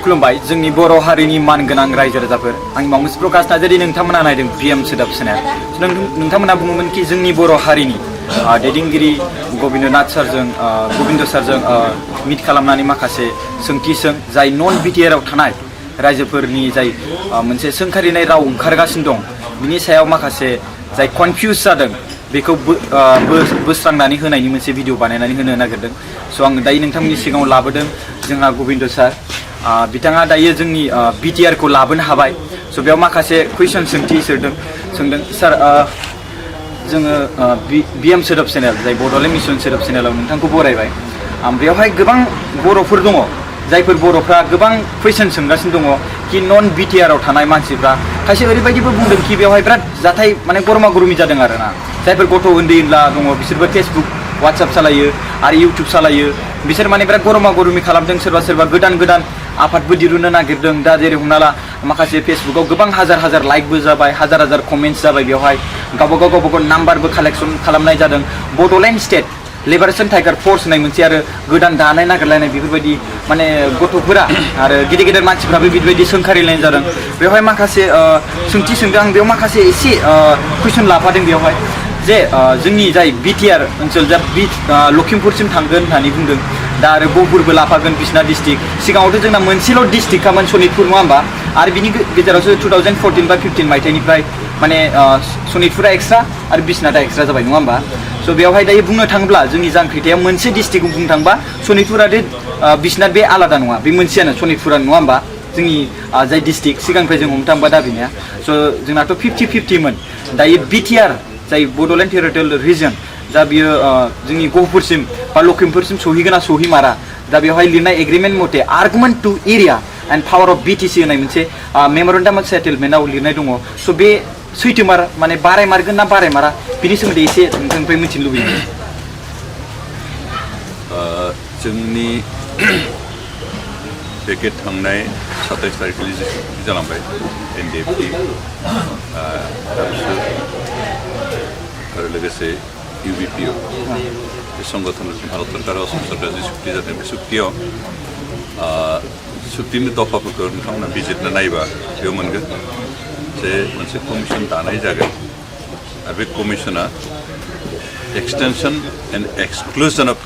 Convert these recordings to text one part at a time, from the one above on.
खुलुमबाय जोंनि बर' हारिनि मानगोनां रायजो राजाफोर आंनि मुङा प्रकाश नार्जारी नोंथांमोना नायदों PM सोदोब चेनेल नोंथांमोना बुङोमोन कि जोंनि बर' हारिनि दैदेनगिरि गबिन्द्रनाथ सारजों मिट खालामनानै माखासे सोंथिजों जाय नन BTR आव थानाय रायजोफोरनि जाय मोनसे सोंखारिनाय राव ओंखारगासिनो दं बिनि सायाव माखासे जाय कनफ्यूज जादों बेखौ बोस्रांनानै होनायनि मोनसे भिडिअ बानायनानै होनो नागिरदों स' आं दायो नोंथांमोननि सिगाङाव लाबोदों जोंहा गबिन्द्र सार बिथाङा दायो जोंनि BTR खौ लाबोनो हाबाय स' बेयाव माखासे कुइसन सोंथि सोंदों सार जोङो BM सोदोब चेनेल जाय बड'लेण्ड मिशन सोदोब चेनेलाव नोंथांखौ बरायबाय बेवहाय गोबां बर'फोर दङ जायफोर बर'फ्रा गोबां कुइसन सोंगासिनो दङ कि नन BTR आव थानाय मानसिफ्रा खायसे ओरैबायदिबो बुंदों कि बेवहाय बिराद जाथाय माने गरमा गरमि जादों आरोना जायफोर गथ' उन्दै उनला दङ बिसोरबो फेसबुक WhatsApp सालायो आरो YouTube सालायो बिसोर माने बिराद गरमा गरमि खालामदों सोरबा गोदान आफादबो दिरुननो नागिरदों दा जेरै हमना ला माखासे फेसबुकाव गोबां हाजार लाइकबो जाबाय हाजार कमेन्ट्स जाबाय बेवहाय गावबा गाव नाम्बारबो कालेक्सन खालामनाय जादों Bodoland state liberation tiger force होननाय मोनसे आरो गोदान दानाय नागिरलायनाय बेफोरबायदि माने गथ'फोरा आरो गिदिर मानसिफ्राबो बेबायदि सोंखारिलायनाय जादों बेवहाय माखासे सोंथि सोंदों आं बेयाव माखासे एसे कुइसन लाफादों बेवहाय जे जोंनि जाय BTR ओनसोल जा लखिमपुरसिम थांगोन होननानै बुंदों दा आरो गहपुरबो लाफागोन बिश्वनाथ डिस्ट्रिक्ट सिगाङावथ' जोंना मोनसेल' डिस्ट्रिक्टखामोन सनितपुर नङा होमबा आरो बिनि गेजेरावसो 2014 बा 15 मायथाइनिफ्राय माने सनितपुरा एक्सट्रा आरो बिश्वनाथा एक्सट्रा जाबाय नङा होमबा स' बेवहाय दायो बुंनो थाङोब्ला जोंनि जांख्रिथाया मोनसे डिस्ट्रिक्टखौ बुंनो थाङोबा सनितपुर आरो बिश्वनाथ बे आलादा नङा बे मोनसेयानो सनितपुरा नङा होमबा जोंनि जाय डिस्ट्रिक्ट सिगांनिफ्राय जों हमनो थाङोबा दाबिनाया स' जोंनाथ' 50-50 मोन दायो BTR जाय बड'लेण्ड टेरिटरियेल रिजन दा बियो जोंनि गहपुरसिम बा लखिमपुरसिम सहैगोन ना सहैमारा दा बेवहाय लिरनाय एग्रिमेन्ट मथे argument to area and power of BTC होननाय मोनसे मेमरेन्डाम अफ सेटेलमेन्टआव लिरनाय दङ स' बे सैथोमार माने बारायमारगोन ना बारायमारा बिनि सोमोन्दै एसे नोंथांनिफ्राय मिथिनो लुबैयो जोंनि बे थांनाय 27 तारिखखालि जालांबाय NDFP आरो लोगोसे UBPO बे संगठनजों भारत सरकार असम सरकार जि सुक्ति जादों बे सुक्तियाव सुक्तिनि दफाफोरखौ नोंथांमोना बिजिरना नायबा बेयाव मोनगोन जे मोनसे कमिसन दानाय जागोन आरो बे कमिसना extension and exclusion of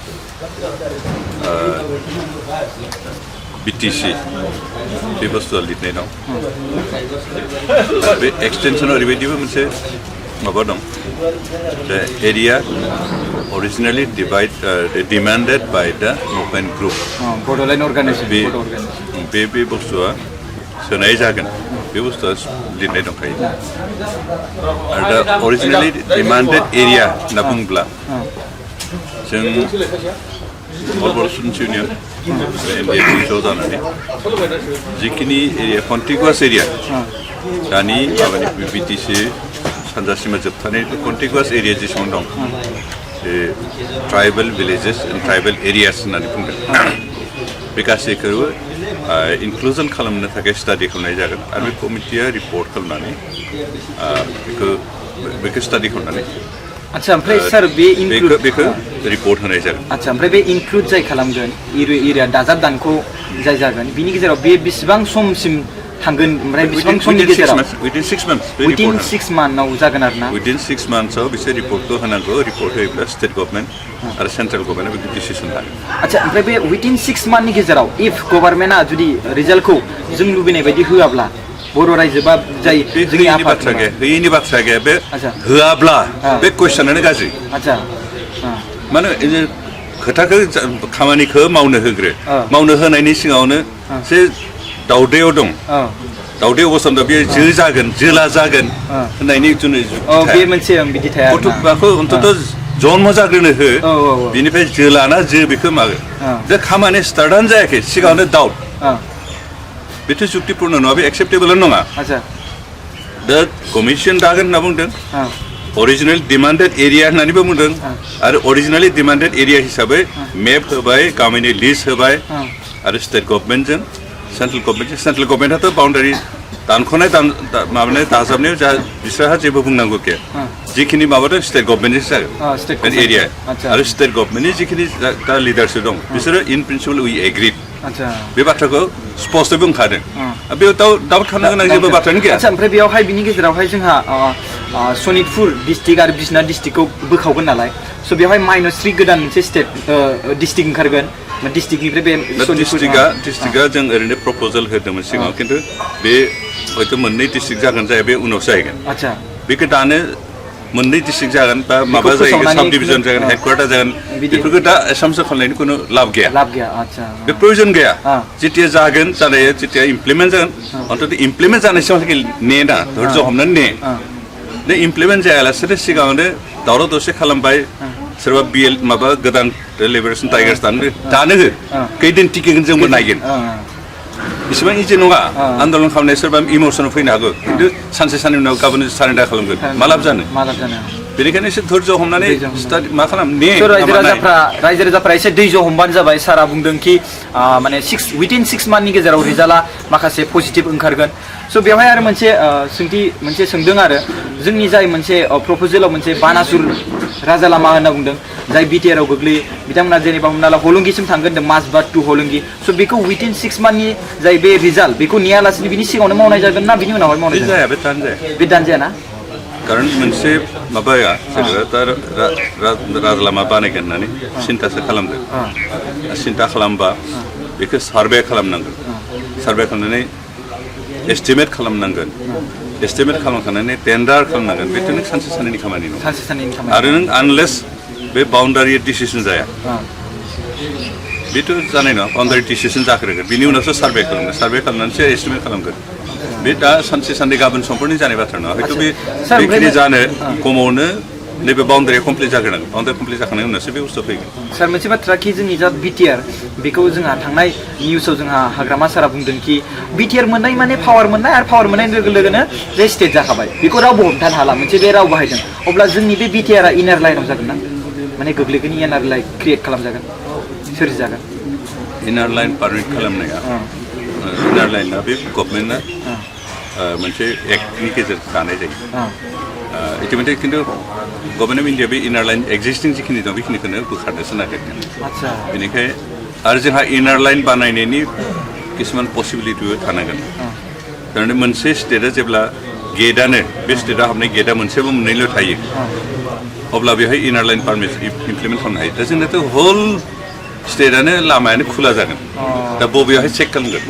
BTC बे बुस्थुआ लिरनाय दं बे एक्सटेनसनाव ओरैबायदिबो मोनसे माबा दं the area originally demanded by the movement group Bodoland organisation बे बुस्थुआ सोनाय जागोन बे बुस्थुआ लिरनाय दंखायो आरो दा originally demanded area होनना बुङोब्ला जों All Students Union NDFP ज' जानानै जिखिनि एरिया कन्टिगुवास एरिया दानि माबानि BTC सानजासिमा जोबथानाय कन्टिगुवास एरिया जेसेबां दं बे tribal villages and tribal areas होननानै बुंदों बे गासैखौबो इनक्लुजन खालामनो थाखाय स्टाडि खालामनाय जागोन आरो बे कमिटिया रिपर्ट खालामनानै बेखौ स्टाडि खालामनानै आच्छा ओमफ्राय सार बेखौ रिपर्ट होनाय जागोन आच्छा ओमफ्राय बे इनक्लुड जाय खालामगोन एरिया दाजाब दानख' जाय जागोन बिनि गेजेराव बे बेसेबां समसिम थांगोन ओमफ्राय बेसेबां समनि गेजेराव within 6 months within 6 monthआव जागोन आरोना within 6 monthsआव बिसोर रिपर्टखौ होनांगौ रिपर्ट होयोब्ला स्टेट गभर्नमेन्ट आरो सेन्ट्रेल गभर्नमेन्टआ बेखौ डिसिसन लागोन आच्छा ओमफ्राय बे within 6 monthनि गेजेराव इफ गभर्नमेन्टआ जुदि रिजाल्टखौ जों लुबैनाय बायदि होआब्ला बर' रायजो बा जाय जोंनि बाथ्रा गैया होयैनि बाथ्रा गैया बे होआब्ला बे कुइसनानो गाज्रि आच्छा माने खोथाखौ खामानिखौ मावनो होग्रो मावनो होनायनि सिगाङावनो जे दावदैयाव दं दावदै अबस्थायाव दं बेयो जो जागोन जोला जागोन होननायनि बे मोनसे बिदि थाया गथ'खौ अन्तत जन्म जाग्रोनो हो बिनिफ्राय जोलाना जो बेखौ मागो जे खामानि स्टार्टआनो जायाखै सिगाङावनो दाउट बेथ' जुक्तिपुर्ण नङा बे एक्सेप्टेबल नङा दा कमिसन दागोन होनना बुंदों अरिजिनेल डिमान्डेड एरिया होननानैबो बुंदों आरो अरिजिनेलि डिमान्डेड एरिया हिसाबै मेप होबाय गामिनि लिस्ट होबाय आरो स्टेट गभर्नमेन्टजों सेन्ट्रेल गभर्नमेन्टआथ' बाउन्डारि दानख'नाय माबानाय दाजाबनायाव जा बिसोरहा जेबो बुंनांगौ गैया जिखिनि माबादों स्टेट गभर्नमेन्टनिसो जागोन एरिया आरो स्टेट गभर्नमेन्टनि जिखिनि दा लिडारशिप दं बिसोरो इन प्रिन्सिपल उइ एग्रिड आतसा बे बाथ्राखौ स्पष्टयै बुंखादों बेयाव दाउट खालामनो गोनां जेबो बाथ्रायानो गैया आतसा ओमफ्राय बेयावहाय बिनि गेजेरावहाय जोंहा सनितपुर डिस्ट्रिक्ट आरो बिश्वनाथ डिस्ट्रिक्टखौ बोखावगोन नालाय स' बेवहाय -3 गोदान मोनसे स्टेट डिस्ट्रिक्ट ओंखारगोन डिस्ट्रिक्टनिफ्राय बे डिस्ट्रिक्टआ जों ओरैनो प्रप'जाल होदोंमोन सिगाङाव खिन्थु बे हयथ' मोननै डिस्ट्रिक्ट जागोन जाया बे उनाव जाहैगोन आतसा बेखौ दानो मोननै डिस्ट्रिक्ट जागोन बा माबा जाहैगोन साब डिभिजन जागोन हेडक्वार्टार जागोन बेफोरखौ दा एसामसो खालामनायनि खुनु लाब गैया आतसा बे प्रयोजन गैया जेतिया जागोन जानाया जेतिया इमप्लिमेन्ट जागोन अन्तत इमप्लिमेन्ट जानायसिमहालागै नेना धैर्य हमनानै ने दा इमप्लिमेन्ट जायालासेनो सिगाङावनो दावराव दावसि खालामबाय सोरबा बिएल माबा गोदान लिबारेसन टाइगार्स दानो हो खैदिन टिकेगोन जोंबो नायगोन इसेबां इजि नङा आन्दलन खालामनाय सोरबा इमसनाव फैनो हागौ खिन्थु सानसे साननि उनाव गाबोन सारेन्डार खालामगोन मा लाब जानो बेनिखायनो एसे धैर्य हमनानै मा खालाम ने रायजो राजाफ्रा एसे दैज' हमबानो जाबाय सारा बुंदों कि माने उइदिन 6 मान्थनि गेजेराव रिजाल्टआ माखासे पजिटिभ ओंखारगोन स' बेवहाय आरो मोनसे सोंदों आरो जोंनि जाय मोनसे प्रप'जेलाव मोनसे बानासुर राजा लामा होनना बुंदों जाय बिटिआरआव गोग्लैयो बिथांमोना जेनेबा हमना ला हलंगिसिम थांगोन होनदों माजबाद टु हलंगि स' बेखौ उइदिन 6 मान्थनि जाय बे रिजाल्ट बेखौ नेयालासिनो बिनि सिगाङावनो मावनाय जागोन ना बिनि उनावहाय मावनाय जाया बे दान जाया ना कारण मोनसे माबाया जेनेबा राजा लामा बानायगोन होननानै सिन्थासो खालामदों सिन्था खालामबा बेखौ सार्भे खालामनांगोन सार्भे खालामनानै एस्टिमेट खालामनांगोन एस्टिमेट खालामखांनानै टेन्डार खालामनांगोन बेथ' नों सानसे साननैनि खामानि नङा आरो नों आनलेस बे बाउन्डारि डिसिसन जाया बेथ' जानाय नङा बाउन्डारि डिसिसन जाग्रोगोन बिनि उनावसो सार्भे खालामगोन सार्भे खालामनानैसो एस्टिमेट खालामगोन बे दा सानसे साननै गाबोन समफोरनि जानाय बाथ्रा नङा हयथ' बेखिनि जानो खमावनो नैबे बाउन्डारिया कमप्लिट जाग्रोनांगोन बाउन्डारि कमप्लिट जाखांनायनि उनावसो बे बुस्थुआ फैगोन सार मोनसे बाथ्रा कि जोंनि जा बिटिआर बेखौ जोंहा थांनाय निउसाव जोंहा हाग्रामा सारा बुंदों कि बिटिआर मोननाय माने पावार मोननाय आरो पावार मोननाय लोगो लोगोनो जे स्टेट जाखाबाय बेखौ रावबो हमथानो हाला मोनसे बे राव बाहायदों अब्ला जोंनि बे बिटिआरआ इनार लाइनाव जागोन ना माने गोग्लैगोन इनार लाइन क्रिएट खालामजागोन सोरजिजागोन इनार लाइन पारमिट खालामनाया इनार लाइना बे गभर्नमेन्टआ मोनसे एक्टनि गेजेरजों दानाय जायो इतिमধ্যে खिन्थु गभर्नमेन्ट अफ इन्डिया बे इनार लाइन एक्जिस्टिं जिखिनि दं बेखिनिखौनो बोखारनोसो नागिरदों बेनिखायनो आरो जोंहा इनार लाइन बानायनायनि किसुमान पसिबिलिटिबो थानांगोन थारमाने मोनसे स्टेटआ जेब्ला गेटआनो बे स्टेटआव हाबनाय गेटआ मोनसेबो मोननैल' थायो अब्ला बेवहाय इनार लाइन पारमिट इमप्लिमेन्ट खालामनो हायो दा जोंनाथ' होल स्टेटआनो लामायानो खुला जागोन दा बबेयावहाय चेक खालामगोन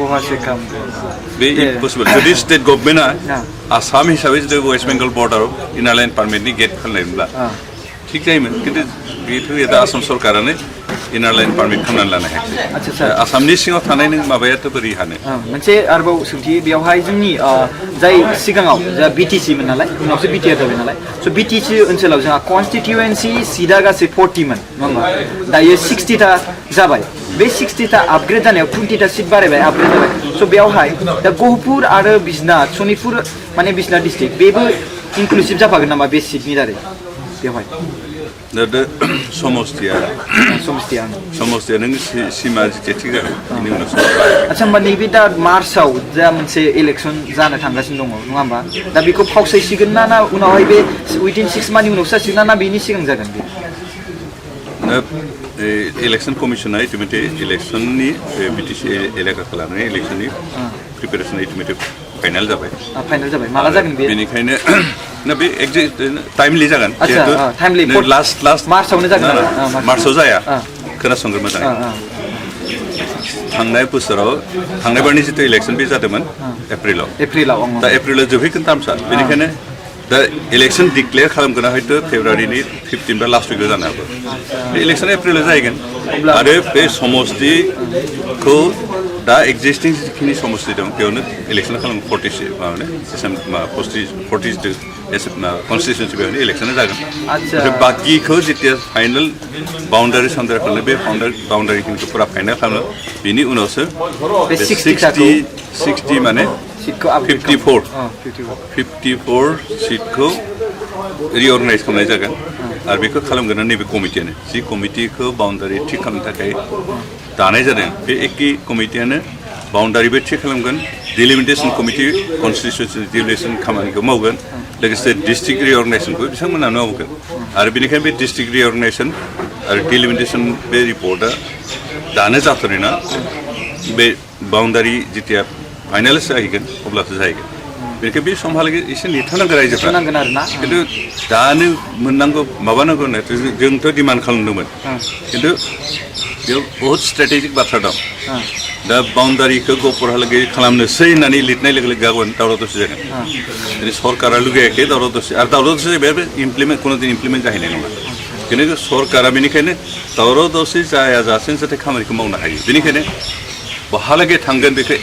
बे इम्पसिबल जुदि स्टेट गभर्नमेन्टआ आसाम हिसाबै जुदि वेस्ट बेंगल बर्डाराव इनार लाइन पारमिटनि गेट खालामनायमोनब्ला थिग जायोमोन खिन्थु बेथ' दा आसाम सरकारानो इनार लाइन पारमिट खालामनानै लानो हायाखै आसामनि सिङाव थानाय नों माबायाथ' बोरै हानो मोनसे आरोबाव सोंथि बेवहाय जोंनि जाय सिगाङाव जा बिटिसिमोन नालाय उनावसो बिटिआर जाबाय नालाय स' बिटिसि ओनसोलाव जोंहा कनस्टिटिउएन्सि सिटआ गासै 40मोन नङा होमबा दायो 60टा जाबाय बे 60टा आपग्रेड जानायाव 20टा सिट बारायबाय आपग्रेड जाबाय स' बेवहाय दा गहपुर आरो बिश्वनाथ सनितपुर माने बिश्वनाथ डिस्ट्रिक्ट बेबो इनक्लुसिभ जाफागोन नामा बे सिटनि दारै बेवहाय दा समस्तिया नों सिमा जेथिया थिग जागोन बेनि उनाव आच्छा होमबा नैबे दा मार्चआव जा मोनसे इलेक्सन जानो थांगासिनो दङ नङा होमबा दा बेखौ फावसायसिगोन ना उनावहाय बे उइदिन 6 मान्थनि उनाव जासिगोन ना बेनि सिगां जागोन बे इलेक्सन कमिसना इतिमধ্যে इलेक्सननि बिटिसि एलेकाखौ लानानै इलेक्सननि प्रिपेरेसना इतिमধ্যে फाइनाल जाबाय माला जागोन बे बेनिखायनो ना बे एक्जेक्ट टाइमलि जागोन जिहेतु लास्ट मार्चआवनो जागोन मार्चआव जाया खोनासंग्रो मोजाङै थांनाय बोसोराव थांनाय बारनि जितु इलेक्सन बे जादोंमोन एप्रिलाव दा एप्रिलाव जोबहैगोन टार्मसा बेनिखायनो दा इलेक्सन डिक्लेयार खालामगोन हयथ' फेब्रुवारिनि 15 बा लास्ट उइकआव जानो हागौ बे इलेक्सना एप्रिलाव जाहैगोन आरो बे समस्तिखौ दा एक्जिस्टिं जिखिनि समस्ति दं बेयावनो इलेक्सन खालामगोन 40 कनस्टिटिउन्सि बेयावनो इलेक्सना जागोन आरो बाकिखौ जेथिया फाइनाल बाउन्डारि साउन्डारि खालामो बे बाउन्डारिखिनिखौ पुरा फाइनाल खालामो बेनि उनावसो 60 माने 54 सिटखौ रिअर्गानाइज खालामनाय जागोन आरो बेखौ खालामगोन नैबे कमिटियानो जि कमिटिखौ बाउन्डारि थिग खालामनो थाखाय दानाय जादों बे एखे कमिटियानो बाउन्डारिबो थिग खालामगोन डिलिमिटेसन कमिटि कनस्टिटिउसन डिलिमिटेसन खामानिखौ मावगोन लोगोसे डिस्ट्रिक्ट रिअर्गानाइजेसनखौ बिथांमोनानो मावगोन आरो बेनिखायनो बे डिस्ट्रिक्ट रिअर्गानाइजेसन आरो डिलिमिटेसन बे रिपर्टआ दानो जाथारनाय ना बे बाउन्डारि जितिया फाइनालिस्ट जाहैगोन अब्लासो जाहैगोन बेनिखायनो बे समहालागै एसे नेथानांगोन रायजोफ्रा नांगोन आरोना खिन्थु दानो मोननांगौ माबानांगौ होननाय जोंथ' डिमान्ड खालामदोंमोन खिन्थु बेयाव बहुद स्ट्रेटेजिक बाथ्रा दं दा बाउन्डारिखौ गहपुरहालागै खालामनोसै होननानै लिरनाय लोगो लोगो गाबोन दावराव दावसि जागोन दिनै सरकारा लुगैयाखै दावराव दावसि आरो दावराव दावसि जायोबा बे इमप्लिमेन्ट कुनुदिन इमप्लिमेन्ट जाहैनाय नङा बेनिखायनो सरकारा बेनिखायनो दावराव दावसि जायाजासिम जाहाथे खामानिखौ मावनो हायो बेनिखायनो बहालागै थांगोन बेखौ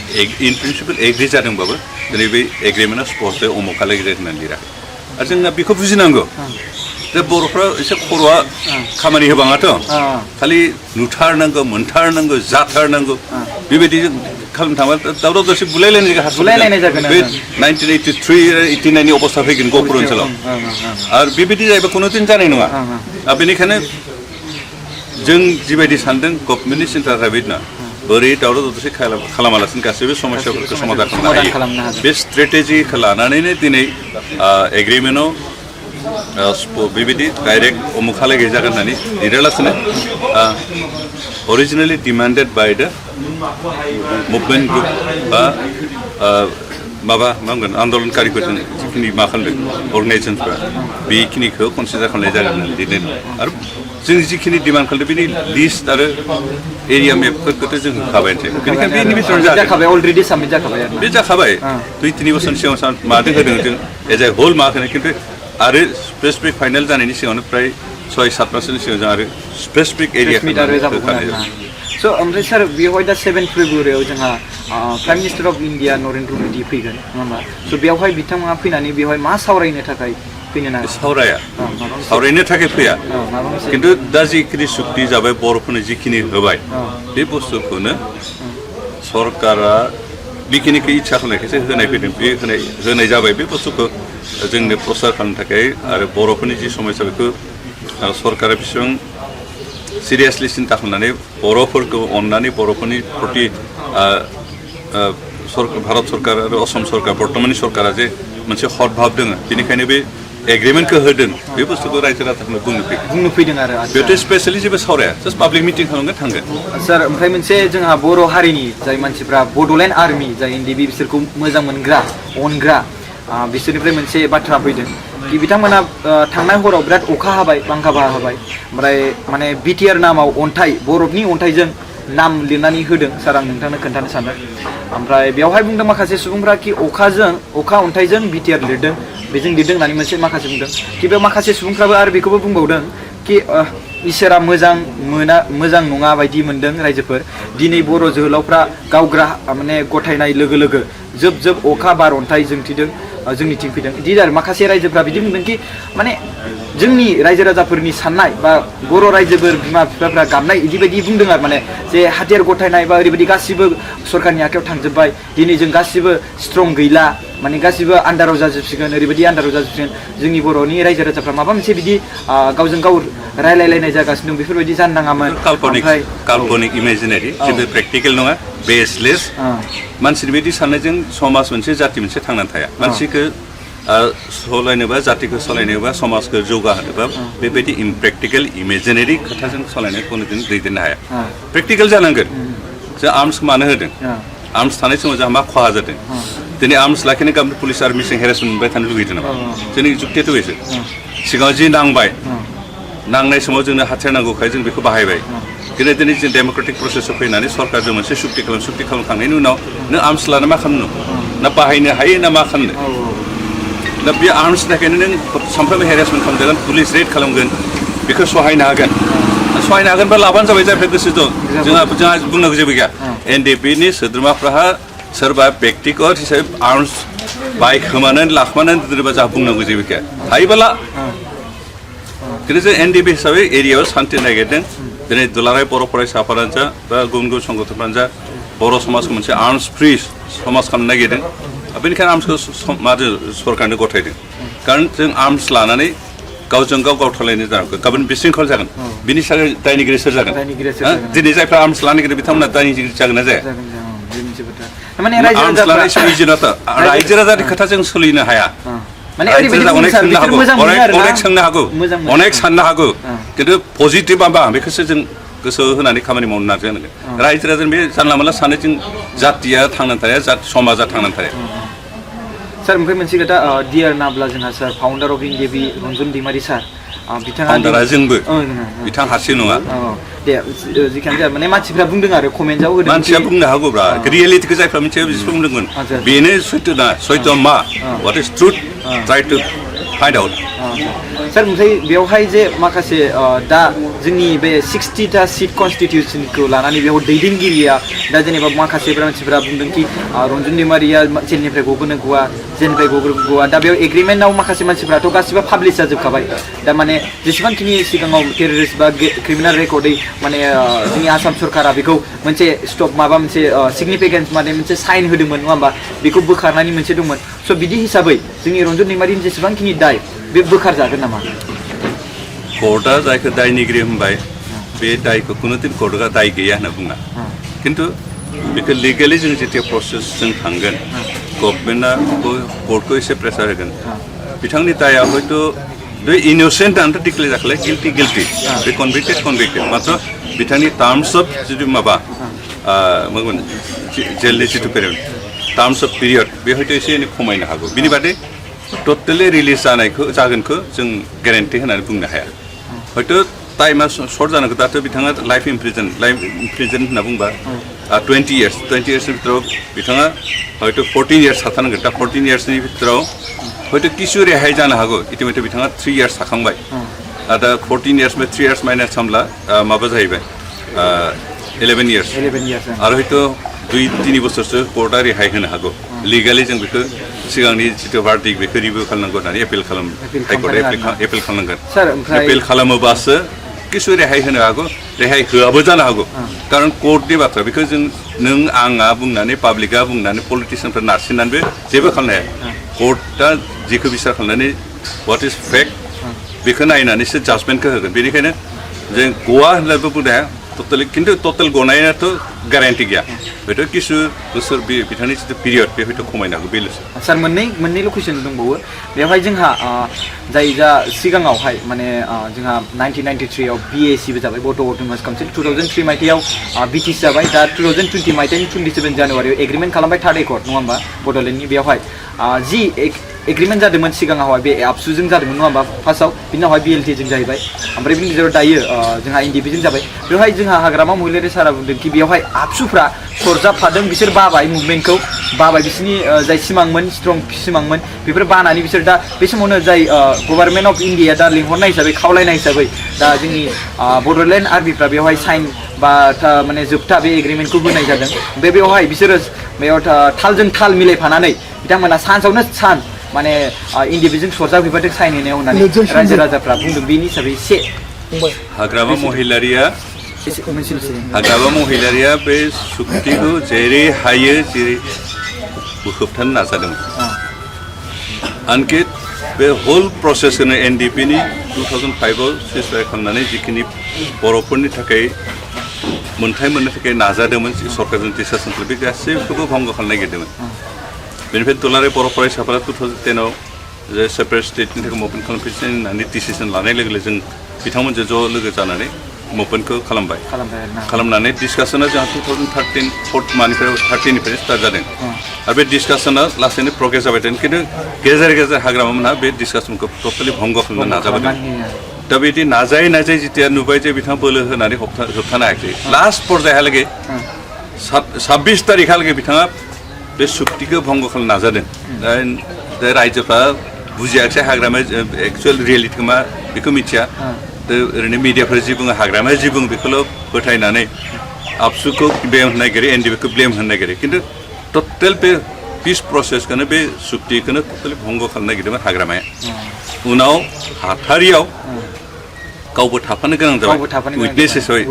इन प्रिन्सिपल एग्रि जादोंबाबो दिनै बे एग्रिमेन्टआ स्पष्ट अमुकहालागै होननानै लिराखै आरो जोंना बेखौ बुजिनांगौ दा बर'फ्रा एसे खर'आ खामानि होबाङाथ' खालि नुथारनांगौ मोनथारनांगौ जाथारनांगौ बेबायदि खालामनो थांबा दावराव दावसि बुलायलायनाय जागोन बे 1983 89नि अबस्था फैगोन गहपुर ओनसोलाव आरो बेबायदि जायोबा कुनुदिन जानाय नङा आरो बेनिखायनो जों जिबायदि सानदों गभर्नमेन्टनि सिन्थाया बिदिना बोरै दावराव दावसि खालामालासिनो गासैबो समस्याफोरखौ समाधान खालामनो हायो बे स्ट्रेटेजिखौ लानानैनो दिनै एग्रिमेन्टआव बेबायदि डाइरेक्ट अमुकहालागै जागोन होननानै लिरालासिनो originally demanded by the movement group बा माबा मा होनगोन आन्दलनकारिफोरजों जिखिनि मा खालामदों अर्गानाइजेसनफ्रा बेखिनिखौ कनसिडार खालामनाय जागोन होननानै लिरनाय आरो जों जिखिनि डिमान्ड खालामदों बेनि लिस्ट आरो एरिया मेपफोरखौथ' जों होखाबायानोसै बेनिखायनो बेनि बिथोराव जाखाबाय अलरेडि साबमिट जाखाबाय बे जाखाबाय 2-3 बोसोरनि सिगां मादों होदों जों एज ए होल माखौनो खिन्थु आरो स्पेसिफिक फाइनाल जानायनि सिगाङावनो फ्राय 6-7 मासनि सिगां जों आरो स्पेसिफिक एरिया स' ओमफ्राय सार बेवहाय दा 7 फेब्रुवारियाव जोंहा prime minister of India Narendra Modi फैगोन नङा होमबा स' बेवहाय बिथाङा फैनानै बेवहाय मा सावरायनो थाखाय फैनो नागिरो सावरायनो थाखाय फैया खिन्थु दा जिखिनि सुक्ति जाबाय बर'फोरनो जिखिनि होबाय बे बुस्थुखौनो सरकारा बेखिनिखौ इच्छा खालामनायखायसो होनाय फैदों बे होनाय जाबाय बे बुस्थुखौ जोंनो प्रसार खालामनो थाखाय आरो बर'फोरनि जि समस्या बेखौ सरकारा बेसेबां सिरियासलि सिन्था खालामनानै बर'फोरखौ अननानै बर'फोरनि प्रति भारत सरकार आरो असम सरकार बर्तमाननि सरकारा जे मोनसे हदभाब दङ बेनिखायनो बे एग्रिमेन्टखौ होदों बे बुस्थुखौ रायजो राजाफोरनो बुंनो फैदों आरो बेथ' स्पेसियेलि जेबो सावराया जास्ट पाब्लिक मिटिं खालामगोन थांगोन सार ओमफ्राय मोनसे जोंहा बर' हारिनि जाय मानसिफ्रा बड'लेण्ड आर्मि जाय एनडिबि बिसोरखौ मोजां मोनग्रा अनग्रा बिसोरनिफ्राय मोनसे बाथ्रा फैदों कि बिथांमोना थांनाय हराव बिराद अखा हाबाय बांखा हाबाय ओमफ्राय माने बिटिआर नामाव अन्थाइ बरफनि अन्थाइजों नाम लिरनानै होदों सार आं नोंथांनो खोन्थानो सानदों ओमफ्राय बेवहाय बुंदों माखासे सुबुंफ्रा कि अखा अन्थाइजों बिटिआर लिरदों बेजों लिरदों होननानै मोनसे माखासे बुंदों कि बे माखासे सुबुंफ्राबो आरो बेखौबो बुंबावदों कि इसोरा मोजां नङा बायदि मोनदों रायजोफोर दिनै बर' जोहोलावफ्रा गावग्रा माने गथायनाय लोगो लोगो जोब अखा बार अन्थाइ जोंथिदों जोंनिथिं फैदों बिदि आरो माखासे रायजोफ्रा बिदि बुंदों कि माने जोंनि रायजो राजाफोरनि साननाय बा बर' रायजोफोर बिमा बिफाफ्रा गाबनाय बिदिबायदि बुंदों आरो माने जे हाथियार गथायनाय बा ओरैबायदि गासिबो सरकारनि आखायाव थांजोब्बाय दिनै जों गासिबो स्ट्रं गैला माने गासिबो आन्दाराव जाजोबसिगोन ओरैबायदि आन्दाराव जाजोबसिगोन जोंनि बर'नि रायजो राजाफ्रा माबा मोनसे बिदि गावजों गाव रायलायलायनाय जागासिनो दं बेफोरबायदि जानो नाङामोन काल्पनिक इमेजिनारि जेबो प्रेक्टिकेल नङा बेसलेस मानसिनि बायदि साननायजों समाज मोनसे जाति मोनसे थांनानै थाया मानसिखौ सालायनोबा जातिखौ सालायनोबा समाजखौ जौगाहोनोबा बेबायदि इमप्रेक्टिकेल इमेजिनारि खोथाजों सालायनो कुनुदिन दैदेननो हाया प्रेक्टिकेल जानांगोन जों आर्मसखौ मानो होदों आर्मस थानाय समाव जोंहा मा खहा जादों दिनै आर्मस लाखिनो गाबोन पुलिस आर्मिजों हेरेसमेन्ट मोनबाय थानो लुगैदों नामा जोंनि जुक्तियाथ' बेसो सिगाङाव जि नांबाय नांनाय समाव जोंनो हाथियार नांगौखाय जों बेखौ बाहायबाय दिनै जों डेम'क्रेटिक प्रसेसआव फैनानै सरकारजों मोनसे सुक्ति खालामखांनायनि उनाव नों आर्मस लानो मा खालामनो ना बाहायनो हायो ना मा खालामनो दा बे आर्मसनि थाखायनो नों सानफ्रोमबो हेरेसमेन्ट खालामजागोन पुलिस रेड खालामगोन बेखौ सहायनो हागोनबा लाबानो जाबाय जायफ्रा गोसो दं जोंहा बुंनांगौ जेबो गैया एनडिपिनि सोद्रोमाफ्रा सोरबा बेक्तिगत हिसाबै आर्मस बाइक लाखोमानानै दोनोबा जोंहा बुंनांगौ जेबो गैया हायोबोला खिन्थु जों एनडिपि हिसाबै एरियायाव सान्थि नागिरदों दिनै दुलाराय बर' फरायसाफोरानो जा बा गुबुन संगठनफ्रानो जा बर' समाजखौ मोनसे आर्मस फ्रि समाज खालामनो नागिरदों बेनिखायनो आर्मसखौ सरकारनो गथायदों खारन जों आर्मस लानानै गावजों गाव गावथारलायनो जानांगौ गाबोन बिशृंखल जागोन बिनि सायाव दायनिगिरि सोर जागोन दिनै जायफ्रा आर्मस लानो नागिरदों बिथांमोना दायनिगिरि जागोन ना जाया आर्मस लानाय समाव इजिनथ' रायजो राजानि खोथाजों सोलिनो हाया अनेक सोंनो हागौ अनेक साननो हागौ खिन्थु पजिटिभ माबा बेखौसो जों गोसो होनानै खामानि मावनो नाजानांगोन रायजो राजानि बे जानला मोनला साननायजों जातिया थांनानै थाया समाजा थांनानै थाया सार ओमफ्राय मोनसे खोथा डिआर नाब्ला जोंहा सार फाउन्डार अफ इन्डिया रन्जन दैमारि सार बिथाङा फाउन्डारा जोंबो बिथां हारसिं नङा दे जिखियानो जाया माने मानसिफ्रा बुंदों आरो कमेन्टआव होदों मानसिया बुंनो हागौब्रा रियेलिटिखौ जायफ्रा मिथियो बिसोर बुंदोंमोन बेनो सैथो ना सैथोआ मा what is truth try to find out sir ओमफ्राय बेवहाय जे माखासे दा जोंनि बे 60टा सिट कनस्टिटिउसनखौ लानानै बेयाव दैदेनगिरिया दा जेनेबा माखासे मानसिफ्रा बुंदों कि रन्जन दैमारिया जेलनिफ्राय गबोनो गवा जेलनिफ्राय गबोआ दा बेयाव एग्रिमेन्टआव माखासे मानसिफ्राथ' गासिबो पाब्लिश जाजोबखाबाय दा माने जेसेबांखिनि सिगाङाव टेररिस्ट बा क्रिमिनेल रेकर्डै माने जोंनि आसाम सरकारा बेखौ मोनसे स्टप माबा मोनसे सिगनिफिकेन्स माने मोनसे साइन होदोंमोन नङा होमबा बेखौ बोखारनायनि मोनसे दंमोन स' बिदि हिसाबै जोंनि रन्जन दैमारिनि जेसेबांखिनि दाय बे बोखारजागोन नामा कर्टआ जायखौ दायनिगिरि होनबाय बे दायखौ खुनुदिन कर्टआ दाय गैया होनना बुङा खिन्थु बेखौ लिगेलि जों जेथिया प्रसेसजों थांगोन गभर्नमेन्टआ कर्टखौ एसे प्रेसार होगोन बिथांनि दाया हयथ' बे इनोसेन्ट आनथ' डिक्लेयार जाखालाय गिल्टि बे कनभिक्टेड मात्र बिथांनि टार्म्स अफ जिथु माबा जेलनि जिथु पिरियड टार्म्स अफ पिरियड बे हयथ' एसे एनै खमायनो हागौ बिनि बादै टटेलि रिलिज जागोनखौ जों गेरेन्टि होनानै बुंनो हाया हयथ' टाइमा सर्ट जानांगौ दाथ' बिथाङा लाइफ इमप्रिजन होनना बुंबा 20 इयार्सनि भितराव बिथाङा हयथ' 14 इयार्स थाथारनांगोन दा 14 इयार्सनि भितराव हयथ' किसु रेहाय जानो हागौ इतिमध्य बिथाङा 3 इयार्स थाखांबाय दा 14 इयार्स 3 इयार्स माइनास खालामब्ला माबा जाहैबाय 11 इयार्स आरो हयथ' 2-3 बोसोरसो कर्टआ रेहाय होनो हागौ लिगेलि जों बेखौ सिगांनि जिथु भार्डिक बेखौ रिभिउ खालामनांगौ होननानै एपिल खालामनांगोन एपिल खालामोबासो किसु रेहाय होनो हागौ रेहाय होआबो जानो हागौ कारन कर्टनि बाथ्रा बेखौ जों नों आंआ बुंनानै पाब्लिकआ बुंनानै पलिटिसियानफोर नारसिननानैबो जेबो खालामनो हाया कर्टआ जेखौ बिसार खालामनानै व्हाट इज फेक्ट बेखौ नायनानैसो जाजमेन्टखौ होगोन बेनिखायनो जों गवा होननानैबो बुंनो हाया टटेलि खिन्थु टटेल गनायाथ' ग्यारेन्टि गैया हयथ' किसु बोसोर बिथांनि जिथु पिरियड बे हयथ' खमायनो हागौ बेल'सो सार मोननैल' कुइसन दंबावो बेवहाय जोंहा जाय जा सिगाङावहाय माने जोंहा 1993 आव BACबो जाबाय बड' अट'नमास काउन्सिल 2003 मायथाइयाव BTC जाबाय दा 2020 मायथाइनि 27 जानुवारियाव एग्रिमेन्ट खालामबाय थार्ड एकर्ड नङा होमबा बड'लेण्डनि बेवहाय जि एग्रिमेन्ट जादोंमोन सिगाङावहाय बे आबसुजों जादोंमोन नङा होमबा फार्स्टआव बिनि उनावहाय BLTजों जाहैबाय ओमफ्राय बिनि गेजेराव दायो जोंहा NDPजों जाबाय बेवहाय जोंहा हाग्रामा महिलारि सारा बुंदों कि बेवहाय आबसुफ्रा सरजाबफादों बिसोर बाबाय मुभमेन्टखौ बाबाय बिसोरनि जाय सिमांमोन स्ट्रं सिमांमोन बेफोर बानानै बिसोर दा बे समावनो जाय गभर्नमेन्ट अफ इन्डिया दा लिंहरनाय हिसाबै खावलायनाय हिसाबै दा जोंनि बड'लेण्ड आर्मिफ्रा बेवहाय साइन बा माने जोबथा बे एग्रिमेन्टखौ होनाय जादों ओमफ्राय बेवहाय बिसोरो बेयाव थालजों थाल मिलायफानानै बिथांमोना सान्सआवनो सान माने इन्डिभिजों सरजाबहैबादों साइन होनायाव होननानै रायजो राजाफ्रा बुंदों बेनि हिसाबै एसे हाग्रामा महिलारिया बे सुक्तिखौ जेरै हायो जेरै होबथानो नाजादोंमोन आनखि बे होल प्रसेसखौनो NDPनि 2005 आव सिजफायार खालामनानै जिखिनि बर'फोरनि थाखाय मोनथाय मोननो थाखाय नाजादोंमोन सरकारजों डिसकासन बे गासैखौबो भंग खालामनो नागिरदोंमोन बेनिफ्राय दुलाराय बर' फरायसाफोरा 2010 आव जे सेपारेट स्टेटनि थाखाय मुभमेन्ट खालामफिनसै होननानै डिसिसन लानाय लोगो लोगो जों बिथांमोनजों ज' लोगो जानानै मुभमेन्टखौ खालामनानै डिसकासना जोंहा 2013 स्टार्ट जादों आरो बे डिसकासना लासैनो प्रग्रेस जाबाय थादों खिन्थु गेजेर हाग्रामामोनहा बे डिसकासनखौ टटेलि भंग खालामनो नाजाबोदों दा बिदि नाजायै जेथिया नुबाय जे बिथाङा बोलो होनानै होबथानो हायाखै लास्ट पर्यायहालागै 26 तारिखहालागै बिथाङा बे सुक्तिखौ भंग खालामनो नाजादों दा रायजोफ्रा बुजियाखिसै हाग्रामाया एक्सुवेल रियेलिटिखौ मा बेखौ मिथिया ओरैनो मिडियाफोरा जि बुङो हाग्रामाया जि बुङो बेखौल' फोथायनानै आबसुखौ ब्लेम होनो नागिरो NDPखौ ब्लेम होनो नागिरो खिन्थु टटेल बे पिस प्रसेसखौनो बे सुक्तिखौनो टटेलि भंग खालामनो नागिरदोंमोन हाग्रामाया उनाव हाथारियाव गावबो थाफानो गोनां जाबाय उइटनेस हिसाबै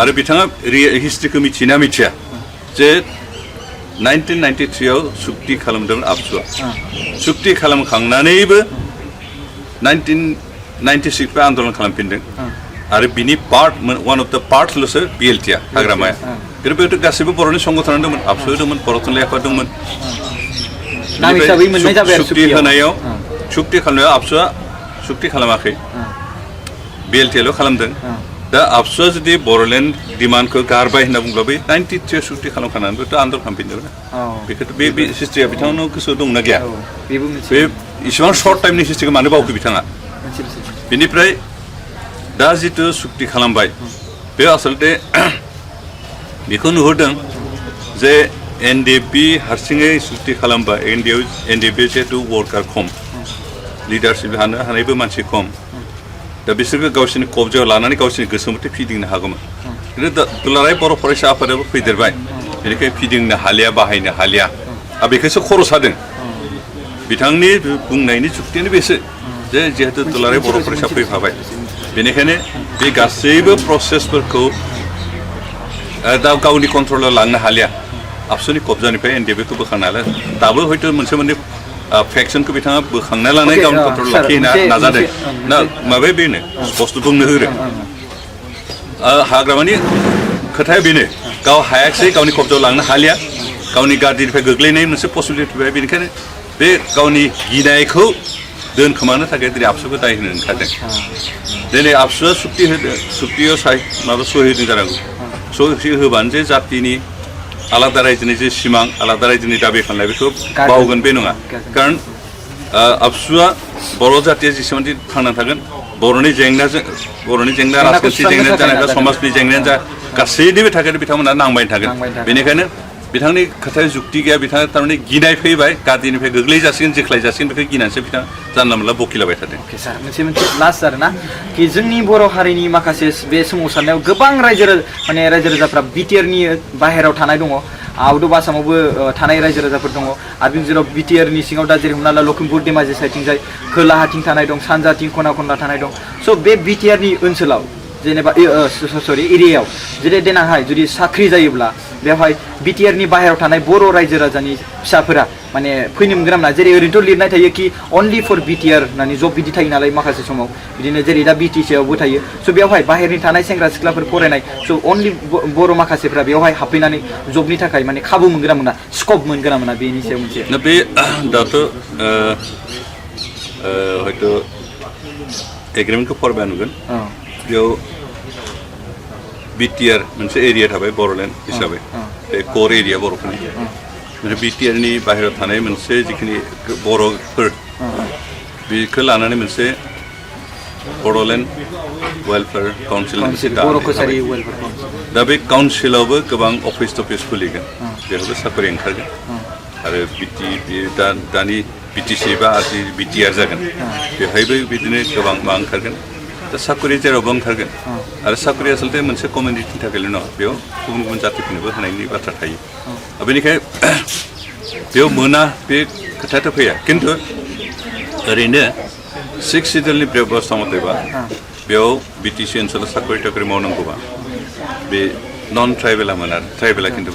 आरो बिथाङा हिस्ट्रिखौ मिथिना मिथिया जे 1993 आव सुक्ति खालामदोंमोन आबसुआ सुक्ति खालामखांनानैबो 1996 बे आन्दलन खालामफिनदों आरो बिनि पार्ट वान अफ द पार्टल'सो BLTआ हाग्रामाया खिन्थु बेथ' गासैबो बर'नि संगठन दंमोन आबसु दंमोन बर' थुनलाइ आफाद दंमोन सुक्ति होनायाव सुक्ति खालामनायाव आबसुआ सुक्ति खालामाखै BLTआल' खालामदों दा आबसुआ जुदि बर'लेण्ड डिमान्डखौ गारबाय होनना बुंब्ला बै 93 सुक्ति खालामखानानैबोथ' आन्दलन खालामफिनदोंमोन बेखौथ' बे हिस्ट्रिया बिथांनाव गोसोआव दंना गैया बे इसिबां सर्ट टाइमनि हिस्ट्रिखौ मानो बावखो बिथाङा बेनिफ्राय दा जितु सुक्ति खालामबाय बे आसलते बेखौ नुहुरदों जे एनडिएफबि हारसिङै सुक्ति खालामबा एनडिएफबि जिहेतु वर्कार खम लिडारशिप हानो हानायबो मानसि खम दा बिसोरखौ गावसोरनि कब्जायाव लानानै गावसोरनि गोसो मथे फिदिंनो हागौमोन खिन्थु दुलाराय बर' फरायसा आफादाबो फैदेरबाय बेनिखायनो फिदिंनो हालिया बाहायनो हालिया आरो बेखौसो खर' सादों बिथांनि बुंनायनि जुक्तियानो बेसो जे जिहेतु दुलाराय बर' फरायसा फैफाबाय बेनिखायनो बे गासैबो प्रसेसफोरखौ दा गावनि कन्ट्रलाव लांनो हालिया आबसुनि कब्जानिफ्राय एनडिएफबिखौ बोखांनो हालिया दाबो हयथ' मोनसे मोननै फेक्सनखौ बिथाङा बोखांना लानाय गावनि कन्ट्रल लाखिनो नाजादों ना माबाया बेनो स्पष्ट बुंनो होदों हाग्रामानि खोथाया बेनो गाव हायाखिसै गावनि कब्जायाव लांनो हालिया गावनि गादिनिफ्राय गोग्लैनाय मोनसे पसिबिलिटि फैबाय बेनिखायनो बे गावनि गिनायखौ दोनखोमानो थाखाय दिनै आबसुखौ दाय होनो ओंखारदों दिनै आबसुआ सुक्ति होदों सुक्तियाव माबा सहि होदों जानांगौ सहि होबानो जे जातिनि आलादा रायजोनि जे सिमां आलादा रायजोनि दाबि खालामनाय बेखौ बावगोन बे नङा खारन आबसुआ बर' जातिया जेसेबांदि थांना थागोन बर'नि जेंना राजखान्थि जेंनायानो जा समाजनि जेंनायानो जा गासैनिबो थाखाय बिथांमोना नांबाय थागोन बेनिखायनो बिथांनि खोथाया जुक्ति गैया बिथाङा थारमाने गिनाय फैबाय गादिनिफ्राय गोग्लैजासिगोन जेख्लायजासिगोन बेखौ गिनानैसो बिथाङा जानला मोनला बखिलाबाय थादों सार मोनसे लास्ट आरोना कि जोंनि बर' हारिनि माखासे बे सोमावसारनायाव गोबां रायजो राजाफ्रा बिटिआरनि बाहेरायाव थानाय दङ आउट अफ आसामावबो थानाय रायजो राजाफोर दङ आरो बिनि जेराव बिटिआरनि सिङाव दा जेरै हमना ला लखिमपुर धेमाजि साइडथिंजाय खोलाहाथिं थानाय दं सानजाथिं खना खनला थानाय दं स' बे बिटिआरनि ओनसोलाव जेनेबा सरि एरियायाव जुदि देनांहाय जुदि साख्रि जायोब्ला बेवहाय बिटिआरनि बाहेरायाव थानाय बर' रायजो राजानि फिसाफोरा माने फैनो मोनगोन ना जेरै ओरैनोथ' लिरनाय थायो कि अनलि फर बिटिआर होननानै जब बिदि थायो नालाय माखासे समाव बिदिनो जेरै दा बिटिसिआवबो थायो स' बेवहाय बाहेरनि थानाय सेंग्रा सिख्लाफोर फरायनाय स' अनलि बर' माखासेफ्रा बेवहाय हाबफैनानै जबनि थाखाय माने खाबु मोनगोन ना मोना स्कप मोनगोन ना मोना बेनि सायाव मोनसे बे दाथ' हयथ' एग्रिमेन्टखौ फरायबाय नुगोन बेयाव बिटिआर मोनसे एरिया थाबाय बर'लेण्ड हिसाबै बे कर एरिया बर'फोरनि ओमफ्राय बिटिआरनि बाहेरायाव थानाय मोनसे जिखिनि बर'फोर बेखौ लानानै मोनसे बड'लेण्ड वेलफेयार काउन्सिल दा बे काउन्सिलावबो गोबां अफिस टफिस खुलिगोन बेयावबो साख्रि ओंखारगोन आरो दानि बिटिसि बा बिटिआर जागोन बेवहायबो बिदिनो गोबां मा ओंखारगोन दा साख्रि जेरावबो ओंखारगोन आरो साख्रिया आसलते मोनसे कमिउनिटिनि थाखायल' नङा बेयाव गुबुन गुबुन जातिफोरनोबो होनायनि बाथ्रा थायो बेनिखायनो बेयाव मोना बे खोथायाथ' फैया खिन्थु ओरैनो 6 सिडुलनि बेबस्था मथेबा बेयाव बिटिसि ओनसोलाव साख्रि टाख्रि मावनांगौबा बे नन ट्राइबेला मोना ट्राइबेला खिन्थु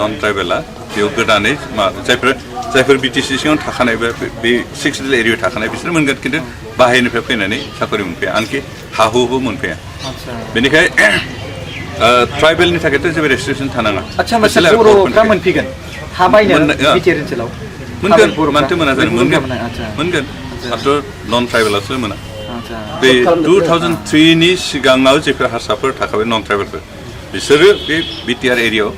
नन ट्राइबेला बेयाव गोदानै जायफोर बिटिसि सिङाव थाखानाय बे 6 सिडुल एरियायाव थाखानाय बिसोर मोनगोन खिन्थु बाहेरनिफ्राय फैनानै साख्रि मोनफैया आनखि हा हुबो मोनफैया बेनिखायनो ट्राइबेलनि थाखायथ' जेबो रेस्ट्रिकसन थानाङा बर'फ्रा मोनफैगोन हा बायनो बिटिआर ओनसोलाव मोनगोन मानोथो मोना जानो मोनगोन मात्र नन ट्राइबेलासो मोना बे 2003नि सिगाङाव जेफोर हारसाफोर थाखाबाय नन ट्राइबेलफोर बिसोरो बे बिटिआर एरियायाव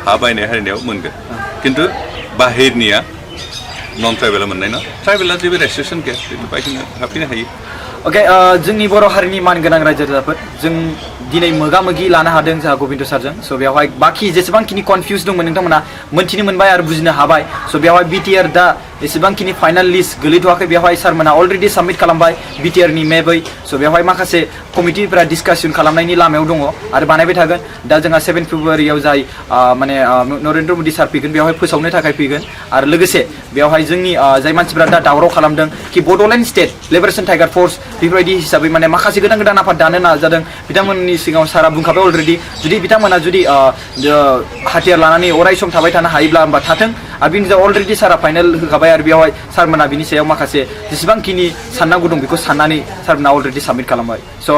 हा बायनाय हारिनायाव मोनगोन खिन्थु बाहेरनिया नन ट्राइबेला मोननाय ना ट्राइबेला जेबो रेस्ट्रिकसन गैया बेखौ बायनो हाबफैनो हायो अके जोंनि बर' हारिनि मानगोनां रायजो राजाफोर जों दिनै मोगा मोगि लानो हादों जोंहा गबिन्द सारजों स' बेवहाय बाखि जेसेबांखिनि कनफिउज दंमोन नोंथांमोना मोन्थिनो मोनबाय आरो बुजिनो हाबाय स' बेवहाय बिटिआर दा एसेबांखिनि फाइनाल लिस्ट गोलैथ'वाखै बेवहाय सारमोना अलरेडि साबमिट खालामबाय बिटिआरनि मेबै स' बेवहाय माखासे कमिटिफोरा डिसकासन खालामनायनि लामायाव दङ आरो बानायबाय थागोन दा जोंहा 7 फेब्रुवारियाव जाय माने नरेन्द्र मदि सार फैगोन बेवहाय फोसावनो थाखाय फैगोन आरो लोगोसे बेवहाय जोंनि जाय मानसिफोरा दा दावराव खालामदों कि बड'लेण्ड स्टेट लिबारेसन टाइगार फर्स बेफोरबायदि हिसाबै माने माखासे गोदान गोदान आफाद दानो नाजादों बिथांमोननि सिगाङाव सारा बुंखाबाय अलरेडि जुदि बिथांमोना जुदि हाथियार लानानै अराय सम थाबाय थानो हायोब्ला होमबा थाथों आरो बिनि जाय अलरेडि सारा फाइनेल होखाबाय आरो बेवहाय सारमोना बिनि सायाव माखासे जेसेबांखिनि साननांगौ दं बेखौ साननानै सारमोना अलरेडि साबमिट खालामबाय स'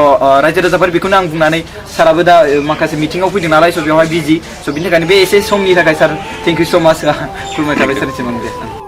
रायजो राजाफोर बेखौनो आं बुंनानै साराबो दा माखासे मिटिङाव फैदों नालाय स' बेवहाय बिजि स' बिनि थाखायनो बे एसे समनि थाखाय सार थेंक इउ स' माच खुलुमनाय थाबाय सारनिसिम